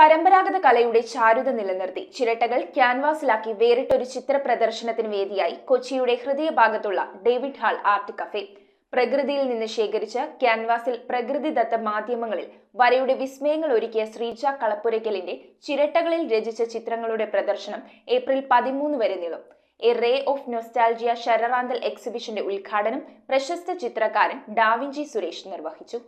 പരമ്പരാഗത കലയുടെ ചാരുത നിലനിർത്തി ചിരട്ടകൾ ക്യാൻവാസിലാക്കി വേറിട്ടൊരു ചിത്ര പ്രദർശനത്തിന് വേദിയായി കൊച്ചിയുടെ ഹൃദയഭാഗത്തുള്ള ഡേവിഡ് ഹാൾ ആർട്ട് കഫേ. പ്രകൃതിയിൽ നിന്ന് ശേഖരിച്ച ക്യാൻവാസിൽ പ്രകൃതിദത്ത മാധ്യമങ്ങളിൽ വരയുടെ വിസ്മയങ്ങൾ ഒരുക്കിയ ശ്രീജ കളപ്പുരയ്ക്കലിന്റെ ചിരട്ടകളിൽ രചിച്ച ചിത്രങ്ങളുടെ പ്രദർശനം ഏപ്രിൽ 13 വരെ നീളും. എ റേ ഓഫ് നൊസ്റ്റാൾജിയ ശരറാന്തൽ എക്സിബിഷന്റെ ഉദ്ഘാടനം പ്രശസ്ത ചിത്രകാരൻ ഡാവിഞ്ചി സുരേഷ് നിർവഹിച്ചു.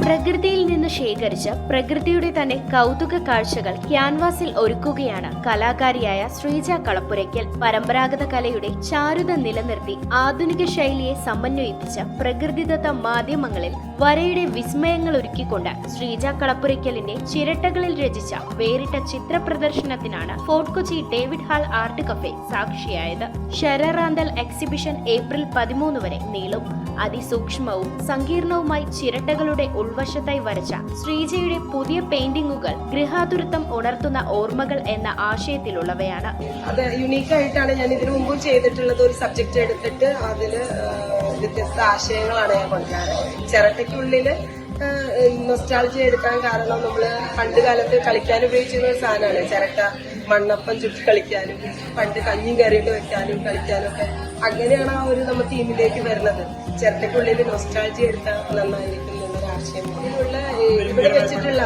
പ്രകൃതിയിൽ നിന്ന് ശേഖരിച്ച പ്രകൃതിയുടെ തന്നെ കൗതുക കാഴ്ചകൾ ക്യാൻവാസിൽ ഒരുക്കുകയാണ് കലാകാരിയായ ശ്രീജ കളപ്പുരയ്ക്കൽ. പരമ്പരാഗത കലയുടെ ചാരുത നിലനിർത്തി ആധുനിക ശൈലിയെ സമന്വയിപ്പിച്ച പ്രകൃതിദത്ത മാധ്യമങ്ങളിൽ വരയുടെ വിസ്മയങ്ങൾ ഒരുക്കിക്കൊണ്ട് ശ്രീജ കളപ്പുരയ്ക്കലിന്റെ ചിരട്ടകളിൽ രചിച്ച വേറിട്ട ചിത്ര പ്രദർശനത്തിനാണ് fort Kochi David hall art cafe സാക്ഷിയായത്. ശരറാന്തൽ എക്സിബിഷൻ ഏപ്രിൽ 13 വരെ നീളും. അതിസൂക്ഷ്മവും സങ്കീർണവുമായി ചിരട്ടകളുടെ ഉൾവശത്തായി വരച്ച ശ്രീജയുടെ പുതിയ പെയിന്റിങ്ങുകൾ ഗൃഹാതുരത്വം ഉണർത്തുന്ന ഓർമ്മകൾ എന്ന ആശയത്തിലുള്ളവയാണ്. അത് യുണീക്കായിട്ടാണ് ഞാൻ ഇതിനു മുമ്പ് ചെയ്തിട്ടുള്ളത്. ഒരു സബ്ജക്ട് എടുത്തിട്ട് അതില് വ്യത്യസ്ത ആശയങ്ങളാണ് ഞാൻ കൊണ്ടുവരാറ്. ചിരട്ടയ്ക്കുള്ളില് നൊസ്റ്റാൾജി എടുക്കാൻ കാരണം നമ്മള് പണ്ട് കാലത്ത് കളിക്കാൻ ഉപയോഗിച്ചിരുന്ന ഒരു സാധനമാണ് ചിരട്ട. മണ്ണപ്പം ചുറ്റി കളിക്കാനും പണ്ട് കഞ്ഞിയും കറിയിട്ട് വെക്കാനും കളിക്കാനും ഒക്കെ അങ്ങനെയാണ് ആ ഒരു നമ്മൾ തീമിലേക്ക് വരുന്നത്. ചിരട്ടയ്ക്കുള്ളിൽ നൊസ്റ്റാൾജി എടുത്താൽ നന്നായിരിക്കും എന്നൊരു ആശയം. ഇവിടെ വെച്ചിട്ടുള്ള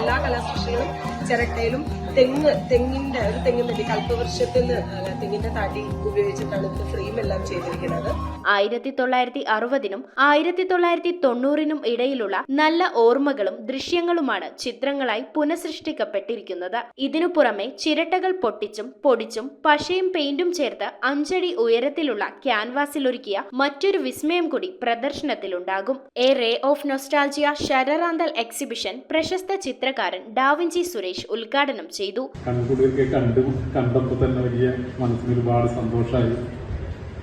എല്ലാ കലാസൃഷ്ടികളും ചിരട്ടയിലും തെങ്ങിന്റെ കൽപ്പവൃക്ഷത്തിൽ നിന്ന് തെങ്ങിന്റെ തടി ഉപയോഗിച്ചിട്ടാണ് ഇത് ഫ്രെയിം എല്ലാം ചെയ്തിരിക്കുന്നത്. 1960-നും 1990-നും ഇടയിലുള്ള നല്ല ഓർമ്മകളും ദൃശ്യങ്ങളുമാണ് ചിത്രങ്ങളായി പുനഃസൃഷ്ടിക്കപ്പെട്ടിരിക്കുന്നത്. ഇതിനു പുറമെ ചിരട്ടകൾ പൊടിച്ചും പശയും പെയിന്റും ചേർത്ത് 5 അടി ഉയരത്തിലുള്ള ക്യാൻവാസിൽ ഒരുക്കിയ മറ്റൊരു വിസ്മയം കൂടി പ്രദർശനത്തിലുണ്ടാകും. A ray of nostalgia Sharranthal exhibition പ്രശസ്ത ചിത്രകാരൻ ഡാവിഞ്ചി സുരേഷ് ഉദ്ഘാടനം ചെയ്തു. കൺകുളിയൊക്കെ കണ്ടപ്പോൾ തന്നെ വലിയ മനസ്സിന് ഒരുപാട് സന്തോഷമായി.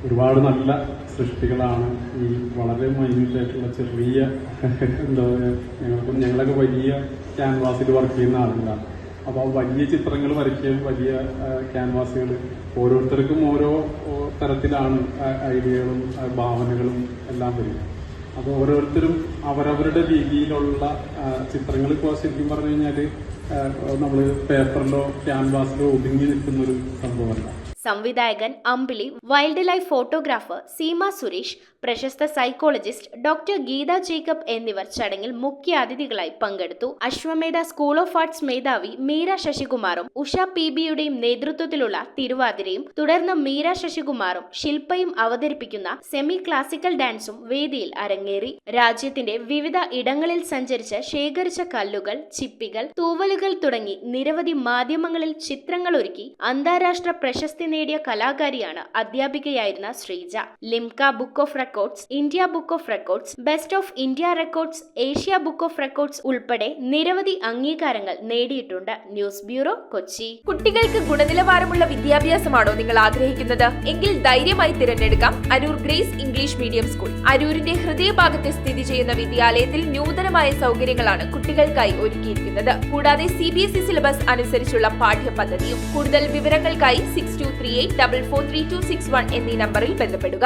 ഒരുപാട് നല്ല സൃഷ്ടികളാണ് ഈ വളരെ മൈന്യൂട്ടായിട്ടുള്ള ചെറിയ എന്താ പറയുക, ഞങ്ങളൊക്കെ വലിയ ക്യാൻവാസിൽ വർക്ക് ചെയ്യുന്ന ആളുകളാണ്. അപ്പോൾ വലിയ ചിത്രങ്ങൾ വരയ്ക്കുകയും വലിയ ക്യാൻവാസുകൾ ഓരോരുത്തർക്കും ഓരോ തരത്തിലാണ് ഐഡിയകളും ഭാവനകളും എല്ലാം വരിക. അപ്പോൾ ഓരോരുത്തരും അവരവരുടെ രീതിയിലുള്ള ചിത്രങ്ങൾ ഇപ്പോൾ ശരിക്കും പറഞ്ഞു കഴിഞ്ഞാൽ നമ്മൾ പേപ്പറിലോ ക്യാൻവാസിലോ ഒതുങ്ങി നിൽക്കുന്നൊരു സംഭവമല്ല. സംവിധായകൻ Ambili, wildlife photographer Seema Suresh, പ്രശസ്ത സൈക്കോളജിസ്റ്റ് ഡോക്ടർ ഗീത ജേക്കബ് എന്നിവർ ചടങ്ങിൽ മുഖ്യ അതിഥികളായി പങ്കെടുത്തു. അശ്വമേധ സ്കൂൾ ഓഫ് ആർട്സ് മേധാവി മീര ശശികുമാറും ഉഷ PBയുടെയും നേതൃത്വത്തിലുള്ള തിരുവാതിരയും തുടർന്ന് മീര ശശികുമാറും ശില്പയും അവതരിപ്പിക്കുന്ന സെമി ക്ലാസിക്കൽ ഡാൻസും വേദിയിൽ അരങ്ങേറി. രാജ്യത്തിന്റെ വിവിധ ഇടങ്ങളിൽ സഞ്ചരിച്ച് ശേഖരിച്ച കല്ലുകൾ, ചിപ്പികൾ, തൂവലുകൾ തുടങ്ങി നിരവധി മാധ്യമങ്ങളിൽ ചിത്രങ്ങൾ ഒരുക്കി അന്താരാഷ്ട്ര പ്രശസ്തി നേടിയ കലാകാരിയാണ് അധ്യാപികയായിരുന്ന Sreeja. Limca book of records, India book of records, best of India records, Asia book of records ഉൾപ്പെടെ നിരവധി അംഗീകാരങ്ങൾ നേടിയിട്ടുണ്ട്. News bureau, Kochi. കുട്ടികൾക്ക് ഗുണനിലവാരമുള്ള വിദ്യാഭ്യാസമാണോ നിങ്ങൾ ആഗ്രഹിക്കുന്നത്? എങ്കിൽ ധൈര്യമായി തിരഞ്ഞെടുക്കാം Aroor grace English medium school. അരൂരിന്റെ ഹൃദയഭാഗത്ത് സ്ഥിതി ചെയ്യുന്ന വിദ്യാലയത്തിൽ നൂതനമായ സൗകര്യങ്ങളാണ് കുട്ടികൾക്കായി ഒരുക്കിയിരിക്കുന്നത്. കൂടാതെ CBSE സിലബസ് അനുസരിച്ചുള്ള പാഠ്യപദ്ധതിയും. കൂടുതൽ വിവരങ്ങൾക്കായി 6238443261 എന്നീ നമ്പറിൽ ബന്ധപ്പെടുക.